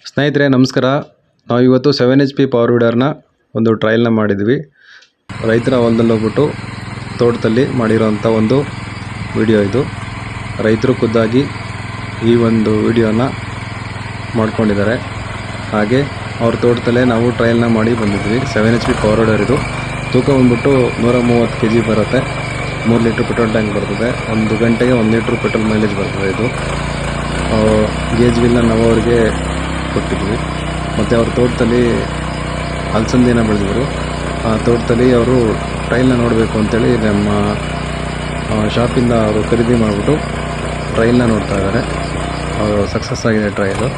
ಸ್ನೇಹಿತರೆ ನಮಸ್ಕಾರ. ನಾವು ಇವತ್ತು 7HP ಪವರ್ ವೀಡರ್ನ ಒಂದು ಟ್ರಯಲ್ನ ಮಾಡಿದ್ವಿ. ರೈತರ ಹೊಲದಲ್ಲಿ ಹೋಗ್ಬಿಟ್ಟು ತೋಟದಲ್ಲಿ ಮಾಡಿರೋಂಥ ಒಂದು ವಿಡಿಯೋ ಇದು. ರೈತರು ಖುದ್ದಾಗಿ ಈ ಒಂದು ವಿಡಿಯೋನ ಮಾಡ್ಕೊಂಡಿದ್ದಾರೆ. ಹಾಗೆ ಅವ್ರ ತೋಟದಲ್ಲೇ ನಾವು ಟ್ರಯಲ್ನ ಮಾಡಿ ಬಂದಿದ್ವಿ. 7HP ಪವರ್ ವೀಡರ್ ಇದು. ತೂಕ ಬಂದ್ಬಿಟ್ಟು 130 kg ಬರುತ್ತೆ. 3 ಲೀಟ್ರ್ ಪೆಟ್ರೋಲ್ ಟ್ಯಾಂಕ್ ಬರ್ತದೆ. 1 ಗಂಟೆಗೆ 1 ಲೀಟ್ರ್ ಪೆಟ್ರೋಲ್ ಮೈಲೇಜ್ ಬರ್ತದೆ. ಇದು ಗೇಜ್ ವೀಲ್ನ ನಾವು ಅವ್ರಿಗೆ ಕೊಟ್ಟಿದ್ವಿ. ಮತ್ತು ಅವ್ರ ತೋಟದಲ್ಲಿ ಅಲಸಂದಿನ ಬೆಳೆದಿದ್ರು. ಆ ತೋಟದಲ್ಲಿ ಅವರು ಟ್ರಯಲ್ನ ನೋಡಬೇಕು ಅಂತೇಳಿ ನಮ್ಮ ಶಾಪಿಂದ ಅವರು ಖರೀದಿ ಮಾಡಿಬಿಟ್ಟು ಟ್ರಯಲ್ನ ನೋಡ್ತಾ ಇದ್ದಾರೆ. ಅವರು ಸಕ್ಸಸ್ ಆಗಿದೆ ಟ್ರಯಲು.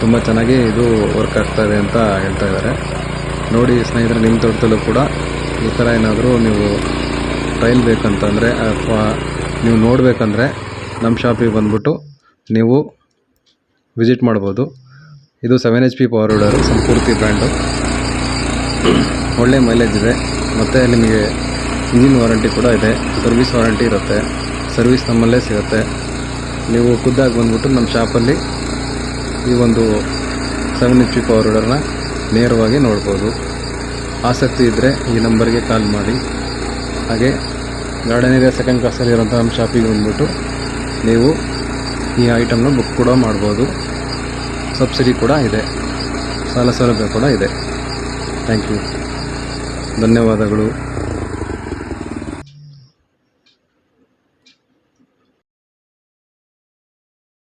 ತುಂಬ ಚೆನ್ನಾಗಿ ಇದು ವರ್ಕ್ ಆಗ್ತಾಯಿದೆ ಅಂತ ಹೇಳ್ತಾ ಇದ್ದಾರೆ. ನೋಡಿ ಸ್ನೇಹಿತರೆ, ನಿಮ್ಮ ತೋಟದಲ್ಲೂ ಕೂಡ ಈ ಥರ ಏನಾದರೂ ನೀವು ಟ್ರಯಲ್ ಬೇಕಂತಂದರೆ ಅಥವಾ ನೀವು ನೋಡಬೇಕಂದ್ರೆ ನಮ್ಮ ಶಾಪಿಗೆ ಬಂದುಬಿಟ್ಟು ನೀವು ವಿಸಿಟ್ ಮಾಡ್ಬೋದು. ಇದು 7HP ಪವರ್ ವೀಡರ್ ಸಂಪೂರ್ತಿ ಬ್ರ್ಯಾಂಡು. ಒಳ್ಳೆ ಮೈಲೇಜ್ ಇದೆ. ಮತ್ತು ನಿಮಗೆ ಇಂಜಿನ್ ವಾರಂಟಿ ಕೂಡ ಇದೆ. ಸರ್ವಿಸ್ ವಾರಂಟಿ ಇರುತ್ತೆ. ಸರ್ವಿಸ್ ನಮ್ಮಲ್ಲೇ ಸಿಗುತ್ತೆ. ನೀವು ಖುದ್ದಾಗಿ ಬಂದುಬಿಟ್ಟು ನಮ್ಮ ಶಾಪಲ್ಲಿ ಈ ಒಂದು 7HP ಪವರ್ ವೀಡರ್ನ ನೇರವಾಗಿ ನೋಡ್ಬೋದು. ಆಸಕ್ತಿ ಇದ್ದರೆ ಈ ನಂಬರ್ಗೆ ಕಾಲ್ ಮಾಡಿ. ಹಾಗೆ ಗಾರ್ಡನ್ ಏರಿಯಾ ಸೆಕೆಂಡ್ ಕ್ಲಾಸಲ್ಲಿರೋಂಥ ನಮ್ಮ ಶಾಪಿಗೆ ಬಂದುಬಿಟ್ಟು ನೀವು ಈ ಐಟಮ್ನ ಬುಕ್ ಕೂಡ ಮಾಡ್ಬೋದು. ಸಬ್ಸಿಡಿ ಕೂಡ ಇದೆ. ಸಾಲ ಸೌಲಭ್ಯ ಕೂಡ ಇದೆ. Thank you. ಧನ್ಯವಾದಗಳು.